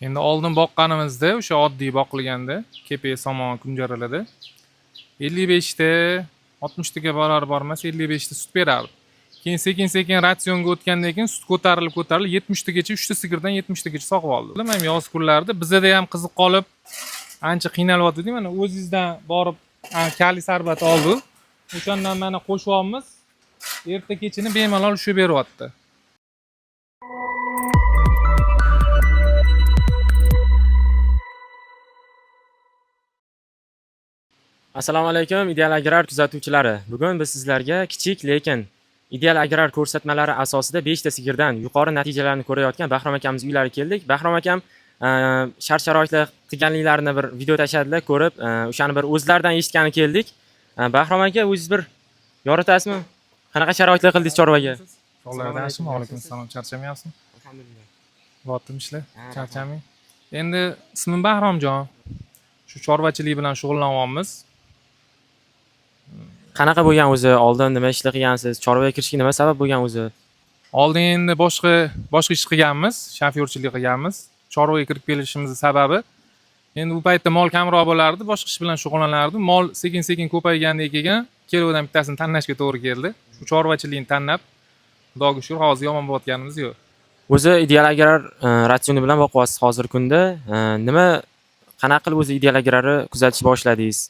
Endi oldin boqqanimizda o'sha oddiy boqilganda kepi, somon, kunjaralarda 55 ta 60 taga bor emas 55 ta sut berardi. Keyin sekin-sekin ratsionga o'tgandan keyin sut ko'tarilib 70 tagacha 3 ta sigirdan 70 tagacha sog'ib oldi. Ham yoz kunlarida bizda ham qiziq qolib ancha qiynalyapti. Mana o'zingizdan borib kali sarbat oldi. O'shandan mana qo'shyapmiz. Erta kechini bemalol shu beryapti. Assalomu alaykum ideal agrar kuzatuvchilari. Bugun biz sizlarga kichik lekin ideal agrar ko'rsatmalari asosida 5 ta sigirdan yuqori natijalarni ko'rayotgan Bahrom akamiz uylariga keldik. Bahrom akam shart-sharoitlar qilganliklarini bir video tashladilar, ko'rib, o'shani bir o'zlaridan eshitgani keldik. Bahrom aka, o'zingiz bir yoritasizmi? Qanaqa sharoitlar qildingiz chorvaga? Assalomu alaykum. Salom, charchamayapsizmi? Alhamdulillah. Bo'ptimi ishlar? Charchamang. Endi ismim Bahromjon. Shu chorvachilik bilan shug'ullanyapmiz. Qanaqa bo'lgan o'zi? Oldin nima ishlar qilgansiz? Chorvaga kirishga nima sabab bo'lgan o'zi? Oldin endi boshqa ish qilganmiz, shofyorchilik qilganmiz. Chorvaga kirib kelishimizning sababi endi bu paytda mol kamroq bo'lardi, boshqa ish bilan shug'ullanardim. Mol sekin-sekin ko'paygandan keyin kelovidan bittasini tanlashga to'g'ri keldi. Shu chorvachilikni tanlab, xudoga shukr, hozir yomon bo'layotganimiz yo'q. O'zi ideal agrar ratsioni bilan boqyapsiz hozirgi kunda. Nima qanaqa qilib o'zi ideal agrarni kuzatishni boshladingiz?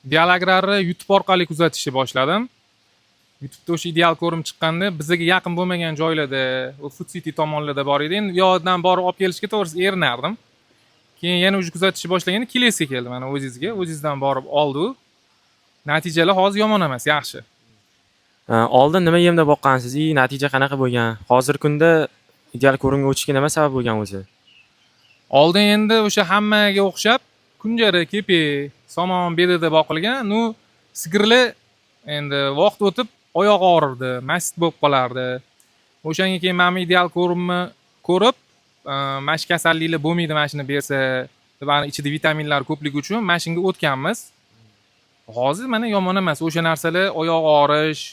Ideal agrarni YouTube orqali kuzatishni boshladim. YouTube'da o'sha ideal ko'rim chiqqanda bizga yaqin bo'lmagan joylarda, Food City tomonlarda bor edi. Endi yo'qdan borib olib kelishga to'g'risi erinardim. Keyin yana o'sha kuzatishni boshlaganda kelesiga keldi mana o'zingizdan borib oldi. Natijalar hozir yomon emas, yaxshi. Oldin nima yemda boqqansiz? Natija qanaqa bo'lgan? Hozirgi kunda ideal ko'rimga o'tishga nima sabab bo'lgan o'zi? Oldin endi o'sha hammaga o'xshab kunjara, kepi, somon bedida boqilgan. Nu sigirlar endi vaqt o'tib oyoq og'rirdi, mast bo'lib qolardi. O'shanga keyin men ideal ko'rimni ko'rib, mana shu kasalliklar bo'lmaydi, mana shuni bersa, deb ichida vitaminlar ko'pligi uchun mana shunga o'tganmiz. Hozir mana yomon emas. O'sha narsalar oyoq og'rish,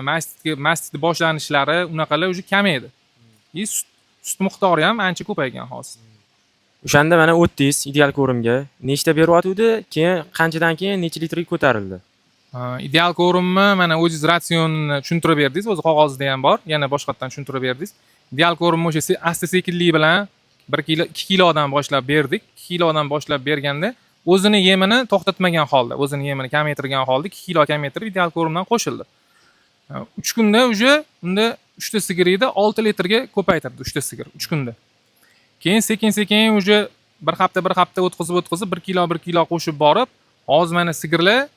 mastlikni boshlanishlari unaqalar уже kamaydi. Sut miqdori ham ancha ko'paygan hozir. O'shanda mana o'tdingiz ideal ko'rimga. Nechta beryotgandi? Keyin qanchadan keyin necha litrga ko'tarildi? Ideal ko'rimni mana o'zingiz ratsionni tushuntirib berdingiz, o'zi qog'ozida ham bor, yana boshqatdan tushuntirib berdingiz. Ideal ko'rimni o'sha asta-sekinlik bilan 1 kilo 2 kilodan boshlab berdik. 2 kilodan boshlab berganda o'zini yemini to'xtatmagan holda, o'zini yemini kamaytirgan holda 2 kilo kamaytirib ideal ko'rimdan qo'shildi. 3 kunda уже unda 3 ta sigirida 6 litrga ko'paytirdi 3 ta sigir 3 kunda. Keyin sekin-sekin уже bir hafta o'tkazib 1 kilo qo'shib borib, hozir mana sigirlar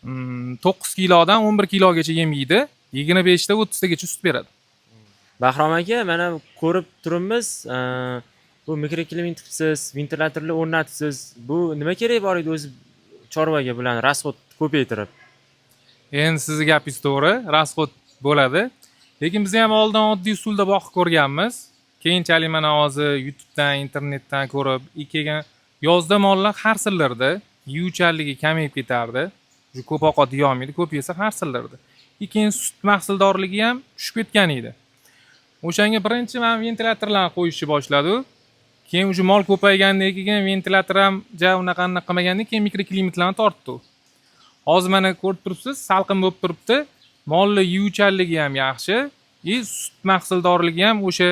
9 kilodan 11 kilogacha yem yeydi, 25 ta 30 tagacha sut beradi. Bahrom aka, mana ko'rib turibmiz, bu mikroklimatsiz, ventilyatorlar o'rnatibsiz. Bu nima kerak bor edi o'zi chorvaga bilan rasxod ko'paytirib? Endi sizning gapingiz to'g'ri, rasxod bo'ladi. Lekin biz ham oldin oddiy usulda boqib ko'rganmiz. Keyinchalik mana hozir YouTubedan, internetdan ko'rib, keyin yozda mollar harsillardi, yeyuvchanligi kamayib ketardi. Ko'p ovqat yeyolmaydi, ko'p yesa harsillardi. Keyin sut mahsuldorligi ham tushib ketgan edi. O'shanga birinchi men ventilyatorlarni qo'yishni boshladim. Keyin o'sha mol ko'paygandan keyin ventilyator ham unaqa qilmagandan keyin mikroklimatlarni tortdi. Hozir mana ko'rib turibsiz, salqin bo'lib turibdi. Mollar yeyuvchanligi ham yaxshi, sut mahsuldorligi ham o'sha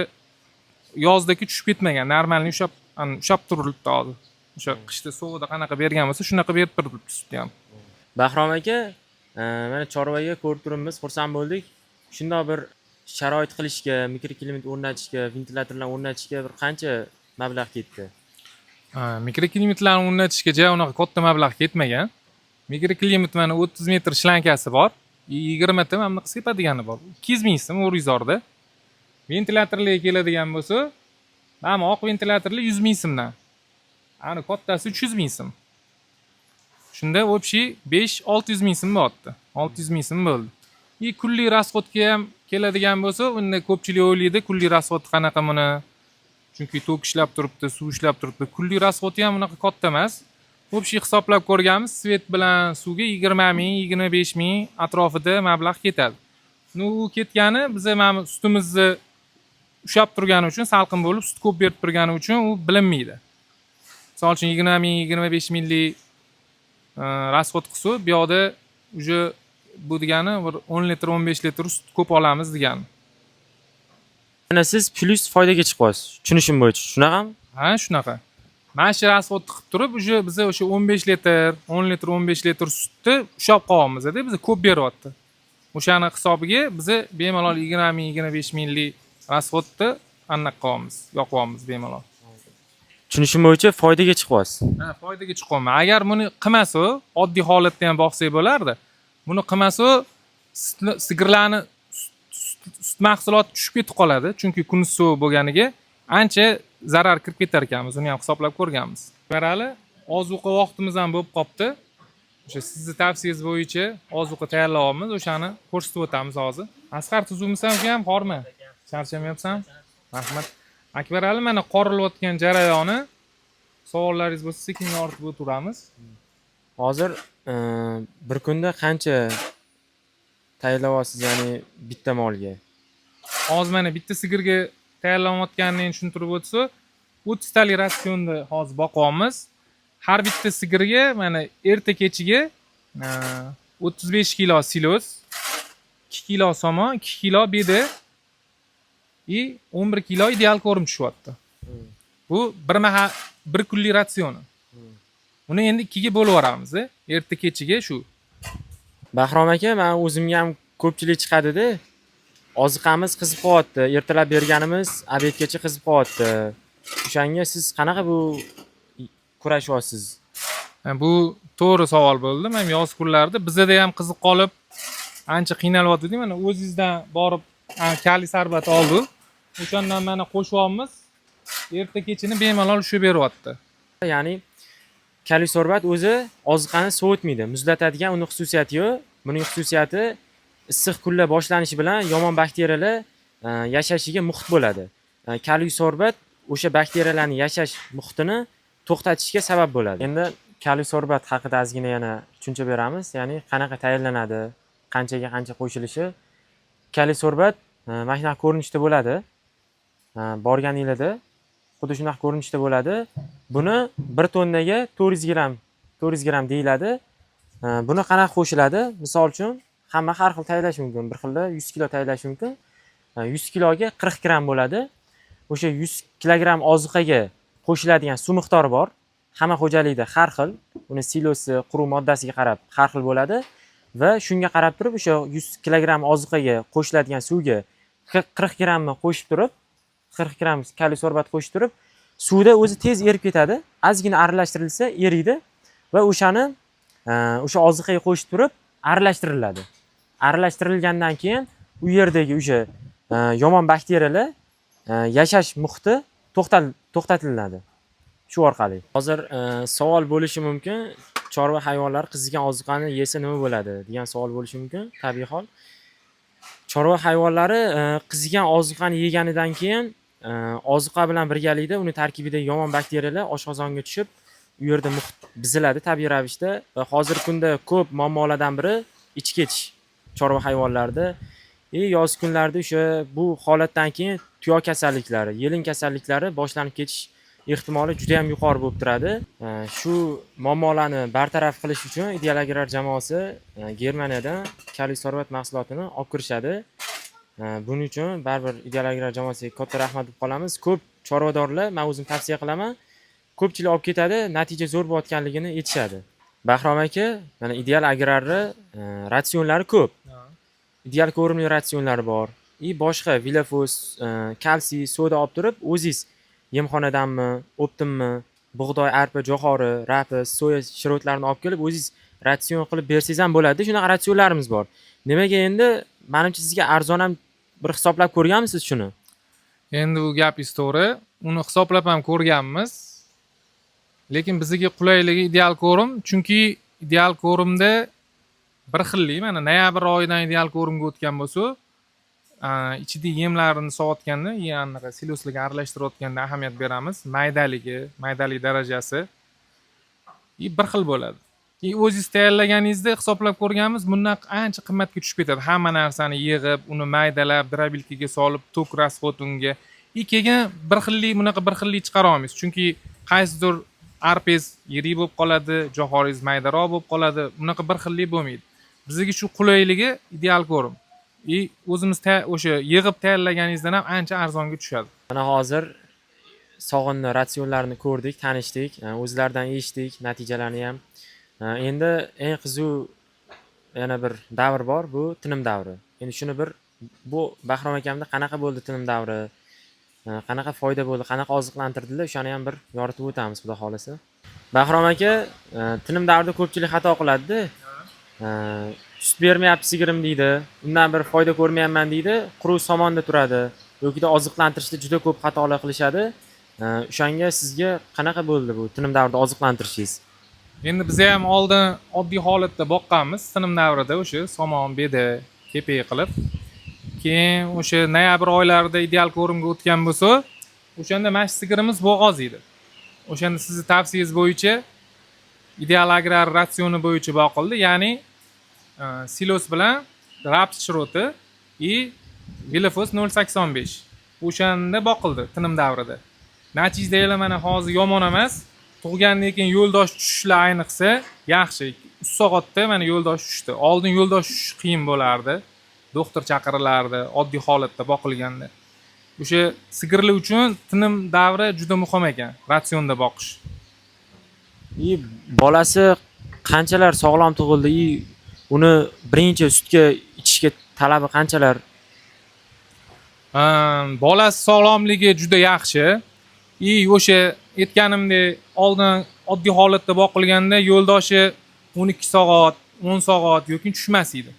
yozdagi tushib ketmagan. Normalni ushab turibdi hozir. O'sha qishda sovuqda qanaqa bergan bo'lsa, shunaqa berib turibdi sutni ham. Bahrom aka, mana chorvaga ko'rib turibmiz, xursand bo'ldik. Shundoq bir sharoit qilishga, mikroklimat o'rnatishga, ventilyatorlar o'rnatishga bir qancha mablag' ketdi? Mikroklimatlarni o'rnatishga unaqa katta mablag' ketmagan. Mikroklimat mana 30 metr shlankasi bor, 20 ta mana bunaqa sepadigani bor. 200 ming so'm o'rizorda. Ventilyatorlarga keladigan bo'lsa, mana oq ventilyatorlar 100 ming so'mdan. Ani kattasi 300 ming so'm. Shunda общий 5-600 ming so'm bo'pti. 600 ming so'm bo'ldi. Kulli rasxodga ham keladigan bo'lsa, unda ko'pchilik o'ylaydi, kulli rasxod qanaqa buni? Chunki tok ishlab turibdi, suv ishlab turibdi. Kulli rasxodi ham unaqa katta emas. Общий hisoblab ko'rganmiz, svet bilan suvga 20 ming, 25 ming atrofida mablag' ketadi. U ketgani biz ham sutimizni ushlab turgani uchun, salqin bo'lib, sut ko'p berib turgani uchun u bilinmaydi. Misol uchun 20 ming, 25 minglik расход qilsa, bu yoqda уже bu degani bir 10 litr, 15 litr sut ko'p olamiz degani. Mana siz plyus foydaga chiqyapsiz. Tushunishim bo'yicha, shunaqami? Ha, shunaqa. Mana shu расход qilib turib, уже biz o'sha 15 litr, 10 litr, 15 litr sutni ushlab qolyapmiz-da, biz ko'p beryapti. O'shani hisobiga biz bemalol 20 ming, 25 minglik расходni aniq qilyapmiz, yoqyapmiz bemalol. Tushunishim bo'yicha foydaga chiqyapsiz. Ha, foydaga chiqyapman. Agar buni qilmasa, oddiy holatda ham boqsak bo'lardi. Buni qilmasa, sigirlarni sut mahsuloti tushib ketib qoladi, chunki kun sovuq bo'lganiga ancha zarar kirib ketar ekanmiz. Uni ham hisoblab ko'rganmiz. Qarali, ozuqa vaqtimiz ham bo'lib qopti. O'sha sizning tavsiyangiz bo'yicha ozuqa tayyorlayapmiz. O'shani ko'rsatib o'tamiz hozir. Asqar, tuzumsan ham bormi? Charchamayapsan? Rahmat. Akbarali, mana qorilayotgan jarayoni savollaringiz bo'lsa, sekin yoritib o'tiramiz. Hozir bir kunda qancha tayyorlayapsiz, ya'ni bitta molga? Hozir mana bitta sigirga tayyorlanayotganini tushuntirib o'tsa, 30 talik ratsionni hozir boqamiz. Har bitta sigirga mana erta kechiga 35 kilo silos, 2 kilo somon, 2 kilo beda и 11 kilo ideal ko'rim tushyapti. Bu bir kunlik ratsioni. Uni endi 2 ga bo'lib yuboramiz, erta kechiga shu. Bahrom aka, men o'zimga ham ko'pchilik chiqadi-da. Oziqamiz qizib qolyapti. Ertalab berganimiz obedgacha qizib qolyapti. O'shanga siz qanaqa bu kurashyapsiz? Bu to'g'ri savol bo'ldi. Men yoz kunlarida bizda ham qizib qolib ancha qiynalyapti. Mana o'zingizdan borib kali sarbat oldik. O'shandan mana qo'shyapmiz. Erta kechini bemalol shu beryapti. Ya'ni kali sorbat o'zi oziqani sovutmaydi, muzlatadigan uni xususiyati yo'q. Buning xususiyati issiq kunlar boshlanishi bilan yomon bakteriyalar yashashiga muhit bo'ladi. Kali sorbat o'sha bakteriyalarning yashash muhitini to'xtatishga sabab bo'ladi. Endi kali sorbat haqida ozgina yana tushuncha beramiz. Ya'ni qanaqa tayyorlanadi, qanchaga qancha qo'shilishi. Kali sorbat mana shunaqa ko'rinishda bo'ladi. Borganingizda xuddi shunaqa ko'rinishda bo'ladi. Buni 1 tonnaga 400 gram deyiladi. Buni qanaqa qo'shiladi? Misol uchun hamma har xil tayyorlash mumkin. Bir xilda 100 kilo tayyorlash mumkin. 100 kiloga 40 gram bo'ladi. O'sha 100 kilogram oziqaga qo'shiladigan suv miqdori bor. Hamma xo'jalikda har xil. Uni silosi, quruq moddasiga qarab har xil bo'ladi va shunga qarab turib o'sha 100 kilogram oziqaga qo'shiladigan suvga 40 gramni qo'shib turib, 40 gram kali sorbat qo'shib turib, suvda o'zi tez erib ketadi. Ozgina aralashtirilsa eriydi va o'shani o'sha oziqaga qo'shib turib aralashtiriladi. Aralashtirilgandan keyin u yerdagi o'sha yomon bakteriyalar yashash muhiti to'xtatiladi. Shu orqali. Hozir savol bo'lishi mumkin, chorva hayvonlar qizigan oziqani yesa nima bo'ladi degan savol bo'lishi mumkin, tabiiy hol. Chorva hayvonlari qizigan oziqani yeganidan keyin oziqa bilan birgalikda uni tarkibida yomon bakteriyalar oshqozonga tushib, u yerda muhit buziladi tabiiy ravishda. Va hozirgi kunda ko'p muammolardan biri ichib ketish chorva hayvonlarida. Yoz kunlarida o'sha bu holatdan keyin tuyoq kasalliklari, yelin kasalliklari boshlanib ketish ehtimoli juda ham yuqori bo'lib turadi. Shu muammolarni bartaraf qilish uchun Ideal Agrar jamoasi Germaniyadan kali sorbat mahsulotini olib kirishadi. Buning uchun baribir Ideal Agrar jamoasiga katta rahmat deb qolamiz. Ko'p chorvadorlar, men o'zim tavsiya qilaman, ko'pchilik olib ketadi, natija zo'r bo'layotganligini aytishadi. Bahrom aka, mana Ideal Agrarni ratsionlari ko'p. Ideal ko'rimli ratsionlari bor. Boshqa Vilafos, kalsiy, soda olib turib, o'zingiz yemxonadanmi, optimmi, bug'doy, arpa, jo'xori, rapis, soya shirotlarini olib kelib, o'zingiz ratsion qilib bersangiz ham bo'ladi. Shunaqa ratsionlarimiz bor. Nimaga endi menimcha sizga arzon ham bir hisoblab ko'rganmisiz shuni? Endi bu gapingiz to'g'ri. Uni hisoblab ham ko'rganmiz. Lekin bizga qulayligi ideal ko'rim, chunki ideal ko'rimda bir xillik, mana noyabr oyidan ideal ko'rimga o'tgan bo'lsa, ichidagi yemlarini sovutganda, ya'ni siloslarga aralashtirayotganda ahamiyat beramiz. Maydalik darajasi bir xil bo'ladi. O'zingiz tayyorlaganingizda hisoblab ko'rganmiz, bundan ancha qimmatga tushib ketadi. Hamma narsani yig'ib, uni maydalab, drobilkaga solib, tok расход unga keyin bir xillik chiqara olmaysiz. Chunki qaysidir arpez yirik bo'lib qoladi, jo'xoriz maydaroq bo'lib qoladi. Bunaqa bir xillik bo'lmaydi. Bizga shu qulayligi ideal ko'rim. O'zimiz o'sha yig'ib tayyorlaganingizdan ham ancha arzonga tushadi. Mana hozir sog'inni ratsionlarini ko'rdik, tanishdik, o'zlaridan eshitdik natijalarini ham. Endi eng qiziq yana bir davr bor, bu tinim davri. Endi shuni bu Bahrom akamda qanaqa bo'ldi tinim davri? Qanaqa foyda bo'ldi, qanaqa oziqlantirdilar, o'shani ham bir yoritib o'tamiz, xudo xolasa. Bahrom aka, tinim davrida ko'pchilik xato qiladi-da. Sut bermayapti sigirim deydi, undan bir foyda ko'rmayapman deydi, quruq somonda turadi yoki oziqlantirishda juda ko'p xatolar qilishadi. O'shanga sizga qanaqa bo'ldi bu tinim davrida oziqlantirishingiz? Endi biz ham oldin oddiy holatda boqqanmiz, tinim davrida o'sha somon, beda, kepek qilib. Keyin o'sha noyabr oylarida ideal ko'rimga o'tgan bo'lsa, o'shanda mana shu sigirimiz bo'g'oz edi. O'shanda sizning tavsiyangiz bo'yicha ideal agrar ratsioni bo'yicha boqildi, ya'ni silos bilan raps shiroti Vilafos 0.85. O'shanda boqildi tinim davrida. Natijada mana hozir yomon emas. Tug'gandan keyin yo'ldosh tushishlar ayniqsa yaxshi. 3 soatda mana yo'ldosh tushdi. Oldin yo'ldosh tushish qiyin bo'lardi. Doktor chaqirilardi oddiy holatda boqilganda. O'sha sigirlar uchun tinim davri juda muhim ekan, ratsionda boqish. Bolasi qanchalar sog'lom tug'ildi? Uni birinchi sutga ichishga talabi qanchalar? Bolasi sog'lomligi juda yaxshi. O'sha aytganimdek, oldin oddiy holatda boqilganda yo'ldoshi 12 soat, 10 soat yoki tushmas edi.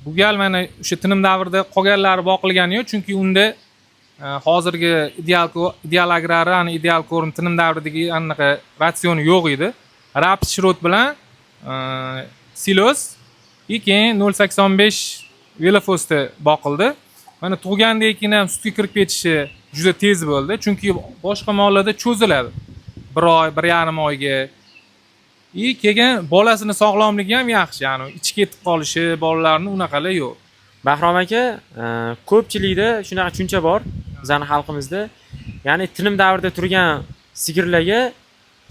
Bu gal mana o'sha tinim davrida qolganlari boqilgani-yu, chunki unda hozirgi ideal agrar, ideal ko'rim tinim davridagi anaqa ratsioni yo'q edi. Raps shirot bilan silos keyin 0.85 Vilafosda boqildi. Mana tug'gandan keyin ham sutga kirib ketishi juda tez bo'ldi, chunki boshqa mollarda cho'ziladi. 1 oy, 1,5 oyga. Keyin bolasini sog'lomligi ham yaxshi, ya'ni ichib ketib qolishi bolalarning unaqalar yo'q. Bahrom aka, ko'pchilikda shunaqa tushuncha bor bizning xalqimizda. Ya'ni tinim davrida turgan sigirlarga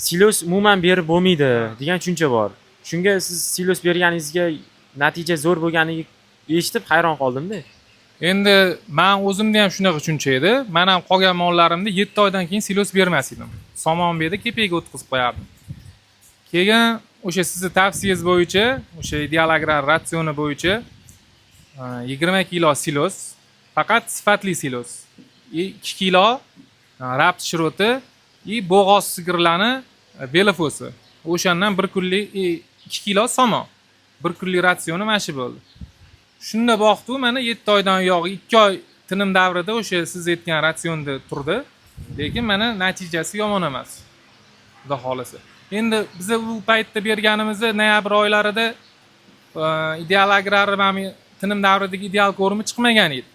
silos umuman berib bo'lmaydi degan tushuncha bor. Shunga siz silos berganingizga natija zo'r bo'lganini eshitib hayron qoldim-da. Endi men o'zimda ham shunaqa tushuncha edi. Men ham qolgan mollarimda 7 oydan keyin silos bermas edim. Somon beda kepakga o'tkazib qo'yardim. Keyin o'sha sizning tavsiyangiz bo'yicha, o'sha ideal agrar ratsioni bo'yicha 20 kilo silos, faqat sifatli silos. 2 kilo raps shiroti bo'g'oz sigirlarni Vilafosi. O'shandan 1 kunlik 2 kilo somon. 1 kunlik ratsioni mana shu bo'ldi. Shunda boqdi, mana 7 oydan yog'i 2 oy tinim davrida o'sha siz aytgan ratsionda turdi. Lekin mana natijasi yomon emas. Xudo xolasa. Endi biz bu paytda berganimizda noyabr oylarida ideal agrar tinim davridagi ideal ko'rimi chiqmagan edi.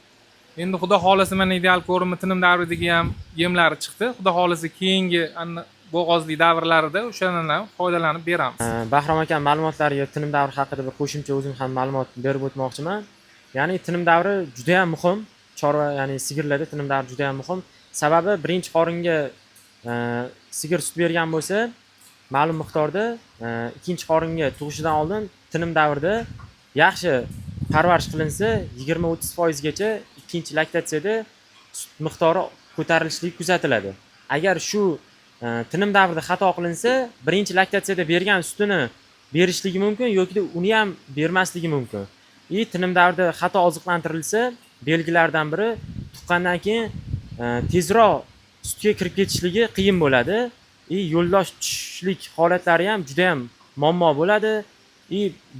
Endi xudo xolasa mana ideal ko'rimi tinim davridagi ham yemlari chiqdi. Xudo xolasa keyingi bo'g'ozli davrlarida o'shandan ham foydalanib beramiz. Bahrom aka ma'lumotlariga tinim davri haqida bir qo'shimcha o'zim ham ma'lumot berib o'tmoqchiman. Ya'ni tinim davri juda ham muhim. Chorva, ya'ni sigirlarda tinim davri juda ham muhim. Sababi birinchi qoringa sigir sut bergan bo'lsa, ma'lum miqdorda ikkinchi qoringa tug'ishidan oldin tinim davrida yaxshi parvarish qilinsa 20-30% gacha ikkinchi laktatsiyada sut miqdori ko'tarilishligi kuzatiladi. Agar shu tinim davrida xato qilinsa, birinchi laktatsiyada bergan sutini berishligi mumkin yoki uni ham bermasligi mumkin. Tinim davrida xato oziqlantirilsa, belgilardan biri tuqqandan keyin tezroq sutga kirib ketishligi qiyin bo'ladi. Yo'ldosh tushishlik holatlari ham juda ham muammo bo'ladi.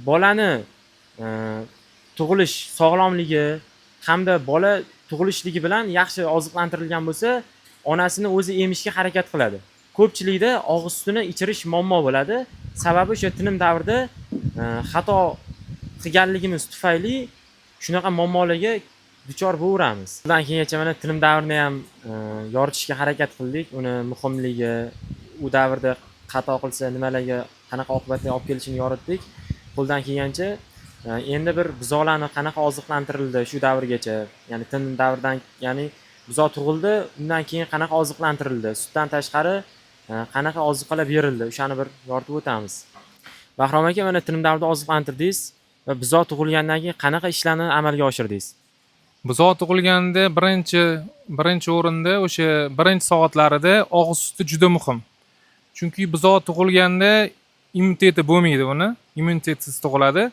Bolani tug'ilish sog'lomligi hamda bola tug'ilishligi bilan yaxshi oziqlantirilgan bo'lsa, onasini o'zi emishga harakat qiladi. Ko'pchilikda og'iz sutini ichirish muammo bo'ladi. Sababi o'sha tinim davrida xato qilganligimiz tufayli shunaqa muammolarga duchor bo'laveramiz. Bundan keyingacha mana tinim davrini ham yoritishga harakat qildik. Uni muhimligi, u davrda xato qilsa nimalarga, qanaqa oqibatlar olib kelishini yoritdik. Qo'ldan kelgancha endi bir buzoqlarni qanaqa oziqlantirildi shu davrgacha, ya'ni tinim davridan, ya'ni buzoq tug'ildi, undan keyin qanaqa oziqlantirildi, sutdan tashqari qanaqa oziqalar berildi, o'shani bir yoritib o'tamiz. Bahrom aka, mana tinim davrida oziqlantirdingiz va buzoq tug'ilgandan keyin qanaqa ishlarni amalga oshirdingiz? Buzoq tug'ilganda birinchi o'rinda o'sha birinchi soatlarida og'iz suti juda muhim. Chunki buzoq tug'ilganda immuniteti bo'lmaydi uni, immunitetsiz tug'iladi.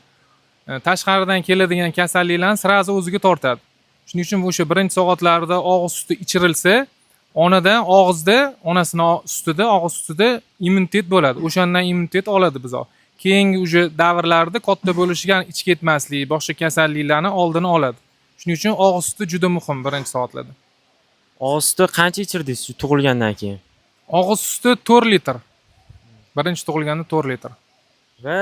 Tashqaridan keladigan kasalliklarni sirazi o'ziga tortadi. Shuning uchun o'sha birinchi soatlarida og'iz suti ichirilsa, onadan onasini sutida, og'iz sutida immunitet bo'ladi. O'shandan immunitet oladi buzoq. Keyingi o'sha davrlarda katta bo'lishiga ichib ketmaslik, boshqa kasalliklarni oldini oladi. Shuning uchun og'iz suti juda muhim birinchi soatlarda. Og'iz suti qancha ichirdingiz tug'ilgandan keyin? Og'iz suti 4 litr. Birinchi tug'ilganda 4 litr. Va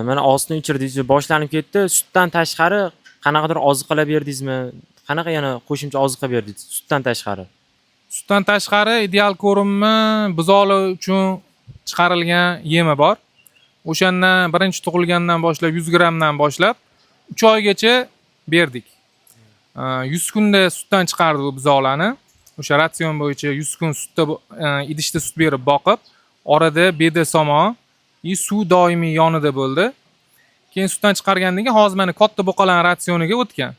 mana og'iz sutini ichirdingiz, boshlanib ketdi. Sutdan tashqari qanaqadir oziqalar berdingizmi? Qanaqa yana qo'shimcha oziqa berdingiz sutdan tashqari? Sutdan tashqari ideal ko'rinma buzoqlar uchun chiqarilgan yemi bor. O'shandan birinchi tug'ilgandan boshlab 100 grammdan boshlab 3 oygacha berdik. 100 kunda sutdan chiqardi bu buzoqlarni. O'sha ratsion bo'yicha 100 kun sutda idishda sut berib boqib, orada bedasomon suv doimiy yonida bo'ldi. Keyin sutdan chiqargandan keyin hozir mana katta buqalar ratsioniga o'tgan.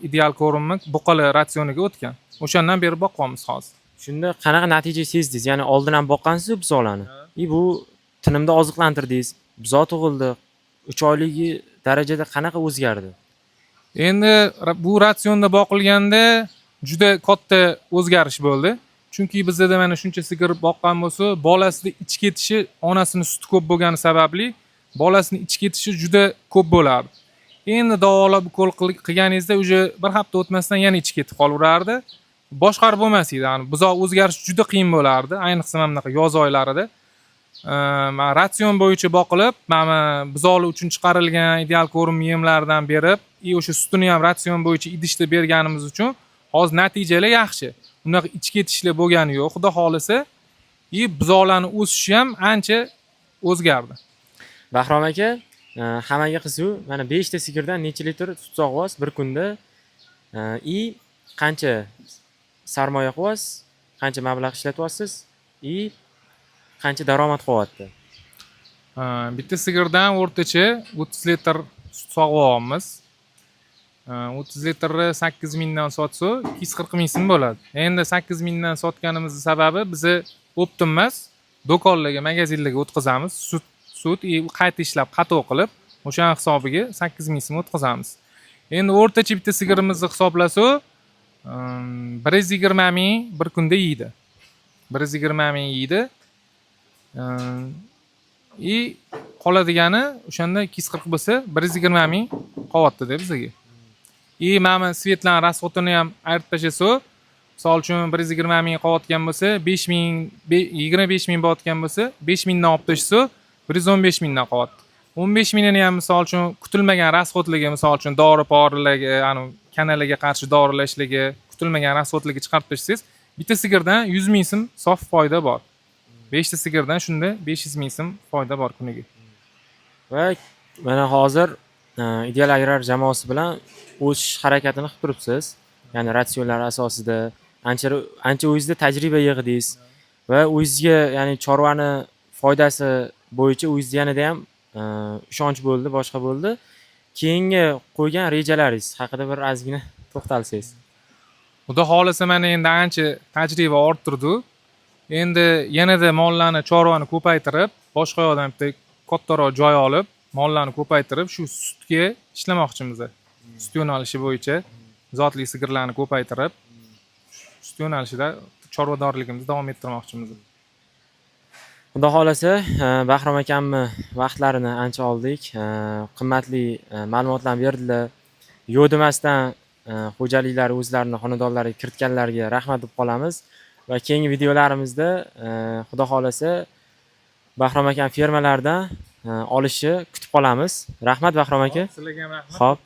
Ideal ko'rinma buqalar ratsioniga o'tgan. O'shandan berib boqamiz hozir. Shunda qanaqa natija sezdingiz? Ya'ni oldin ham boqqansiz buzoqlarni. Bu tinimda oziqlantirdingiz, buzoq tug'ildi. 3 oyligi darajada qanaqa o'zgardi? Endi bu ratsionda boqilganda juda katta o'zgarish bo'ldi. Chunki bizda mana shuncha sigir boqqan bo'lsa, bolasida ichib ketishi, onasini suti ko'p bo'lgani sababli bolasini ichib ketishi juda ko'p bo'lardi. Endi davolab ukol qilganingizda o'sha bir hafta o'tmasdan yana ichib ketib qolaverardi. Boshqarib bo'lmas edi. Ya'ni buzoq o'zgarish juda qiyin bo'lardi, ayniqsa mana bunaqa yoz oylarida. Men ratsion bo'yicha boqilib, mana buzoqlar uchun chiqarilgan ideal ko'rinma yemlardan berib, o'sha sutini ham ratsion bo'yicha idishda berganimiz uchun hozir natijalar yaxshi. Unaqa ichib ketishlar bo'lgani yo'q, xudo xolisa. Buzoqlarning o'sishi ham ancha o'zgardi. Bahrom aka, hammaga qiziq, mana 5 ta sigirdan necha litr sut sog'yapsiz bir kunda? Qancha sarmoya qilyapsiz? Qancha mablag' ishlatyapsiz? Qancha daromad qilyapti? Bitta sigirdan o'rtacha 30 litr sut sog'yapmiz. 30 litrni 8 mingdan sotsa 240 ming so'm bo'ladi. Endi 8 mingdan sotganimizning sababi bizi optim emas, do'konlarga, magazinlarga o'tkazamiz. Sut qayta ishlab, qatoq qilib, o'sha hisobiga 8 ming so'm o'tkazamiz. Endi o'rtacha bitta sigirimizni hisoblasa, 120 ming bir kunda yeydi. 120 ming yeydi. Qoladigani o'shanda 240 bo'lsa 120 ming qolyapti-da bizga. Mana svetlan rasxotini ham ayirib tashlasa, misol uchun 120 ming qolyotgan bo'lsa, 5 ming, 25 ming bo'layotgan bo'lsa, 5 mingdan olib tashlasa, 115 mingdan qolyapti. 15 mingni ham misol uchun kutilmagan rasxotlarga, misol uchun dori-porilarga, kanallarga qarshi dorilashlarga, kutilmagan rasxotlarga chiqarib tashlasangiz, bitta sigirdan 100 ming so'm sof foyda bor. 5 ta sigirdan shunda 500 ming so'm foyda bor kuniga. Va mana hozir Ideal agrar jamoasi bilan o'sish harakatini qilib turibsiz. Ya'ni ratsionlar asosida ancha o'zingizda tajriba yig'dingiz va o'zingizga, ya'ni chorvani foydasi bo'yicha o'zingizda yanada ham ishonch bo'ldi, boshqa bo'ldi. Keyingi qo'ygan rejalaringiz haqida bir ozgina to'xtalsangiz. Xudo xolasa mana endi ancha tajriba orttirdi. Endi yanada mollarni, chorvani ko'paytirib, boshqa yoqdan bitta kattaroq joy olib, mollarni ko'paytirib, shu sutga ishlamoqchimiz. Sut yo'nalishi bo'yicha zotli sigirlarni ko'paytirib, sut yo'nalishida chorvadorligimizni davom ettirmoqchimiz. Xudo xolasa, Bahrom akamni vaqtlarini ancha oldik. Qimmatli ma'lumotlarni berdilar. Yo'dimasdan xo'jaliklar o'zlarini xonadonlariga kiritganlarga rahmat deb qolamiz va keyingi videolarimizda xudo xolasa Bahrom akam fermalardan olishni kutib qolamiz. Rahmat Bahrom aka. Sizlarga ham rahmat. Xo'p.